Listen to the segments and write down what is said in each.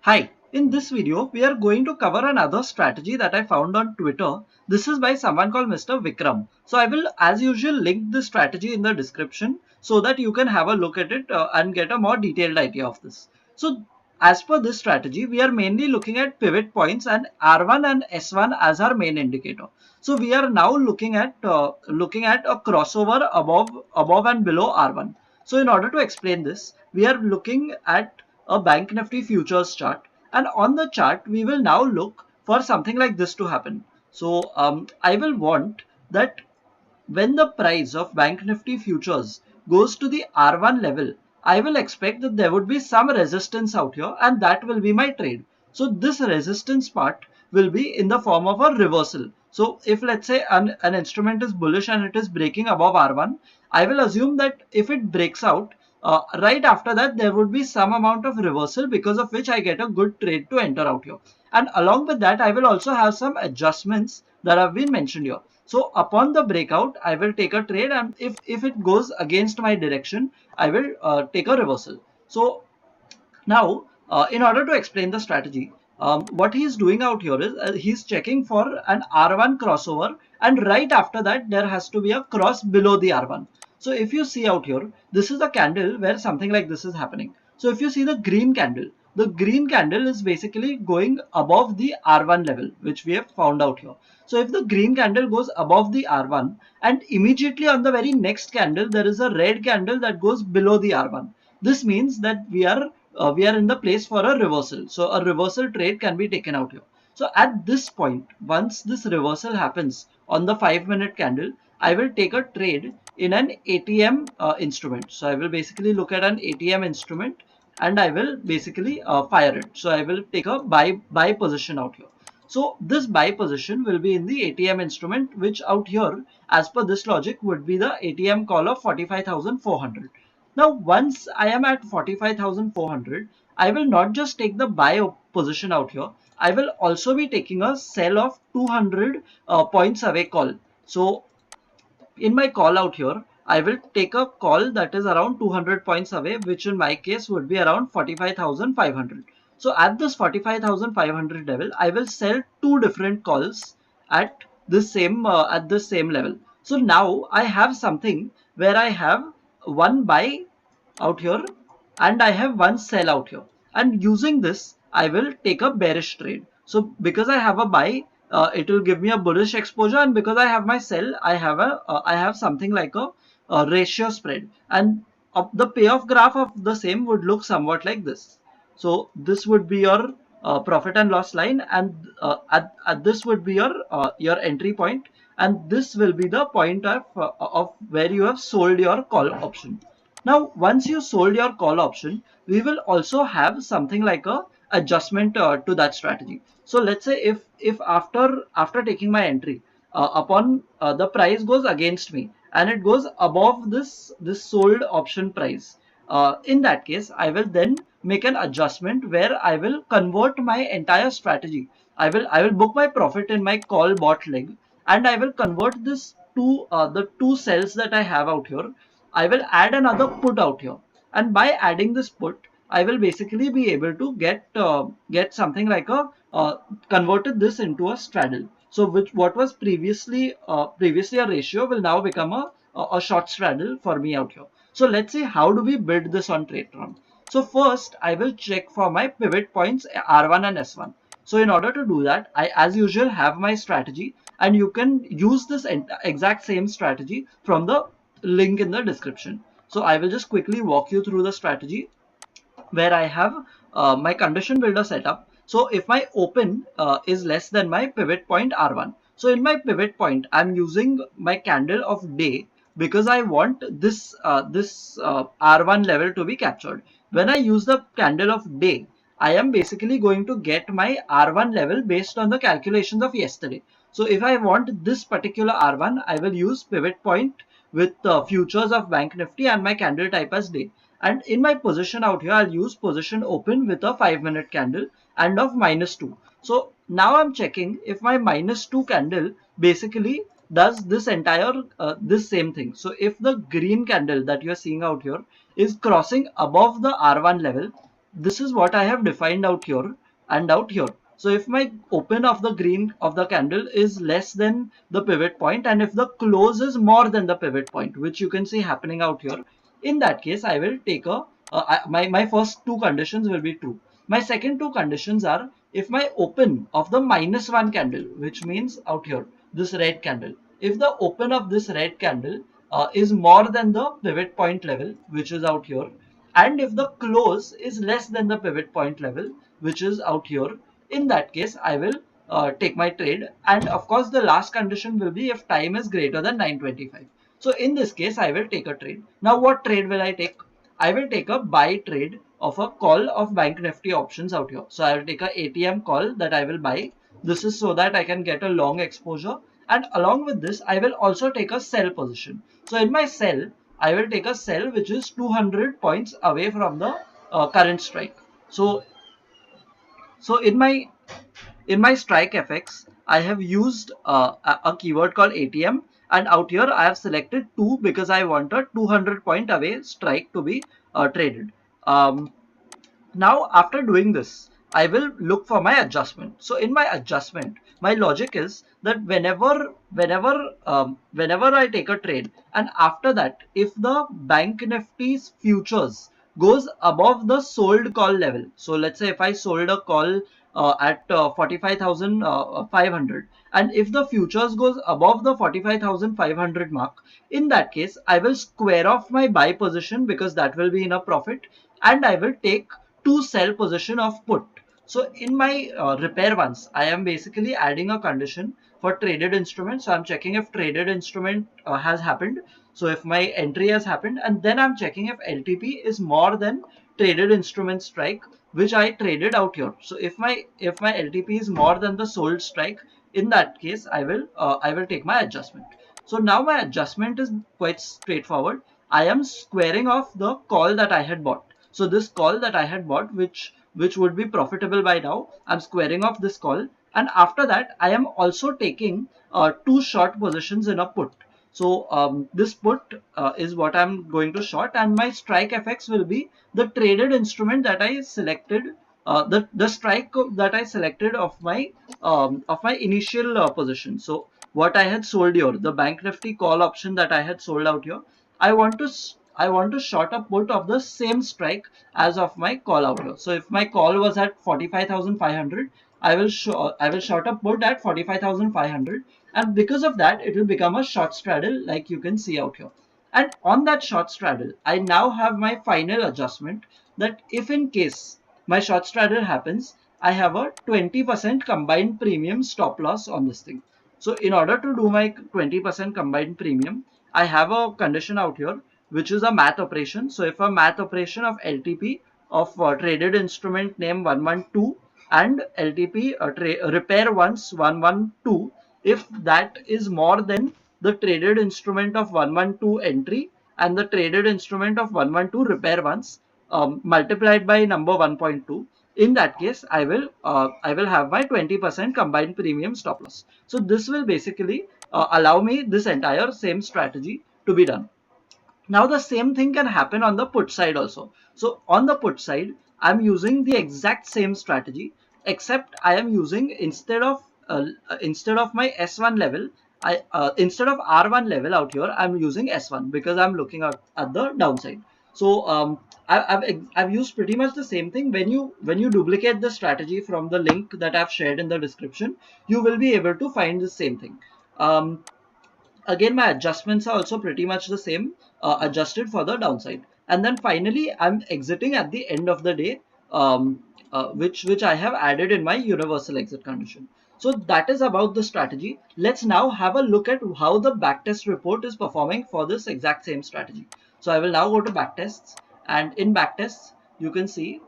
Hi, in this video, we are going to cover another strategy that I found on Twitter. This is by someone called Mr. Vikram. So I will, as usual, link the strategy in the description so that you can have a look at it and get a more detailed idea of this. So as per this strategy, we are mainly looking at pivot points and R1 and S1 as our main indicator. So we are now looking at a crossover above and below R1. So in order to explain this, we are looking at a bank nifty futures chart, and on the chart we will now look for something like this to happen. So I will want that when the price of bank nifty futures goes to the R1 level, I will expect that there would be some resistance out here, and that will be my trade. So this resistance part will be in the form of a reversal. So if let's say an instrument is bullish and it is breaking above R1, I will assume that if it breaks out, right after that there would be some amount of reversal, because of which I get a good trade to enter out here. And along with that, I will also have some adjustments that have been mentioned here. So upon the breakout, I will take a trade, and if it goes against my direction, I will take a reversal. So now, in order to explain the strategy, what he is doing out here is he's checking for an R1 crossover, and right after that, there has to be a cross below the R1. So if you see out here, this is a candle where something like this is happening. So if you see the green candle is basically going above the R1 level, which we have found out here. So if the green candle goes above the R1, and immediately on the very next candle, there is a red candle that goes below the R1. This means that we are in the place for a reversal. So a reversal trade can be taken out here. So at this point, once this reversal happens on the 5-minute candle, I will take a trade in an ATM instrument. So I will basically look at an ATM instrument, and I will basically fire it. So I will take a buy position out here. So this buy position will be in the ATM instrument, which out here, as per this logic, would be the ATM call of 45,400. Now, once I am at 45,400, I will not just take the buy position out here. I will also be taking a sell of 200 points away call. So in my call out here, I will take a call that is around 200 points away, which in my case would be around 45,500. So at this 45,500 level, I will sell two different calls at this same level. So now I have something where I have one buy out here and I have one sell out here, and using this I will take a bearish trade. So because I have a buy, it will give me a bullish exposure, and because I have my sell, I have something like a ratio spread, and the payoff graph of the same would look somewhat like this. So this would be your profit and loss line, and at this would be your entry point, and this will be the point of where you have sold your call option. Now, once you sold your call option, we will also have something like a adjustment to that strategy. So let's say if after taking my entry, upon the price goes against me and it goes above this sold option price, in that case, I will then make an adjustment where I will convert my entire strategy. I will book my profit in my call bot leg, and I will convert this to the two cells that I have out here. I will add another put out here, and by adding this put, I will basically be able to get something like a converted this into a straddle. So which what was previously a ratio will now become a short straddle for me out here. So let's see how do we build this on Tradetron. So first I will check for my pivot points R1 and S1. So in order to do that, I as usual have my strategy, and you can use this exact same strategy from the link in the description. So I will just quickly walk you through the strategy where I have my condition builder setup. So if my open is less than my pivot point R1. So in my pivot point, I'm using my candle of day because I want this R1 level to be captured. When I use the candle of day, I am basically going to get my R1 level based on the calculations of yesterday. So if I want this particular R1, I will use pivot point with futures of Bank Nifty and my candle type as day. And in my position out here, I'll use position open with a 5-minute candle and of -2. So now I'm checking if my -2 candle basically does this entire this same thing. So if the green candle that you're seeing out here is crossing above the R1 level, this is what I have defined out here and out here. So if my open of the green of the candle is less than the pivot point, and if the close is more than the pivot point, which you can see happening out here, in that case I will take a my first two conditions will be true. My second two conditions are, if my open of the -1 candle, which means out here this red candle, if the open of this red candle is more than the pivot point level, which is out here, and if the close is less than the pivot point level, which is out here, in that case I will take my trade. And of course the last condition will be if time is greater than 9:25. So in this case I will take a trade. Now what trade will I take? I will take a buy trade of a call of Bank Nifty options out here. So I will take a ATM call that I will buy. This is so that I can get a long exposure, and along with this I will also take a sell position. So in my sell, I will take a sell which is 200 points away from the current strike. So in my strike FX, I have used a keyword called ATM, and out here I have selected 2 because I want a 200 point away strike to be traded. Um, Now, after doing this, I will look for my adjustment. So in my adjustment, my logic is that whenever I take a trade, and after that, if the Bank Nifty's futures goes above the sold call level, so let's say if I sold a call at 45,500, and if the futures goes above the 45,500 mark, in that case I will square off my buy position because that will be in a profit, and I will take to sell position of put. So in my repair ones, I am basically adding a condition for traded instrument. So I'm checking if traded instrument has happened. So if my entry has happened, and then I'm checking if LTP is more than traded instrument strike, which I traded out here. So if my LTP is more than the sold strike, in that case I will take my adjustment. So now my adjustment is quite straightforward. I am squaring off the call that I had bought. So this call that I had bought, which would be profitable by now, I'm squaring off this call, and after that I am also taking two short positions in a put. So this put is what I'm going to short, and my strike FX will be the traded instrument that I selected, the strike that I selected of my initial position. So what I had sold here, the Bank Nifty call option that I had sold out here, I want to short a put of the same strike as of my call out here. So if my call was at 45,500, I will short a put at 45,500, and because of that it will become a short straddle like you can see out here. And on that short straddle, I now have my final adjustment that if in case my short straddle happens, I have a 20% combined premium stop loss on this thing. So in order to do my 20% combined premium, I have a condition out here which is a math operation. So if a math operation of LTP of traded instrument name 112 and LTP repair once 112, if that is more than the traded instrument of 112 entry and the traded instrument of 112 repair once multiplied by number 1.2, in that case I will have my 20% combined premium stop loss. So this will basically allow me this entire same strategy to be done. Now the same thing can happen on the put side also. So on the put side, I'm using the exact same strategy, except I am using instead of my S1 level, I instead of R1 level out here, I'm using S1 because I'm looking at the downside. So I've used pretty much the same thing. When you duplicate the strategy from the link that I've shared in the description, you will be able to find the same thing. Um, Again, my adjustments are also pretty much the same, adjusted for the downside. And then finally I'm exiting at the end of the day, which I have added in my universal exit condition. So that is about the strategy. Let's now have a look at how the backtest report is performing for this exact same strategy. So I will now go to backtests, and in backtests you can see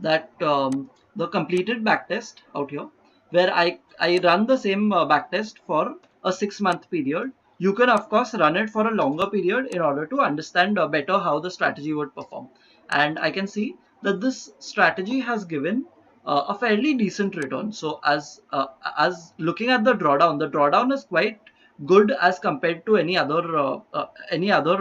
that the completed backtest out here, where I run the same backtest for a 6 month period. You can of course run it for a longer period in order to understand better how the strategy would perform. And I can see that this strategy has given a fairly decent return. So as looking at the drawdown is quite good as compared to any other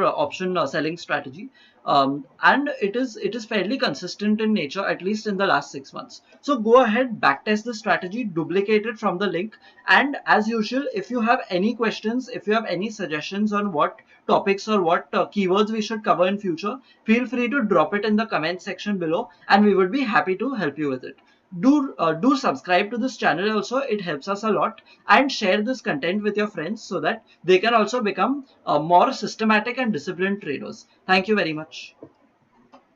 option selling strategy. And it is fairly consistent in nature, at least in the last 6 months. So go ahead, backtest the strategy, duplicate it from the link. And as usual, if you have any questions, if you have any suggestions on what topics or what keywords we should cover in future, feel free to drop it in the comment section below, and we would be happy to help you with it. Do subscribe to this channel also, it helps us a lot, and share this content with your friends so that they can also become more systematic and disciplined traders. Thank you very much.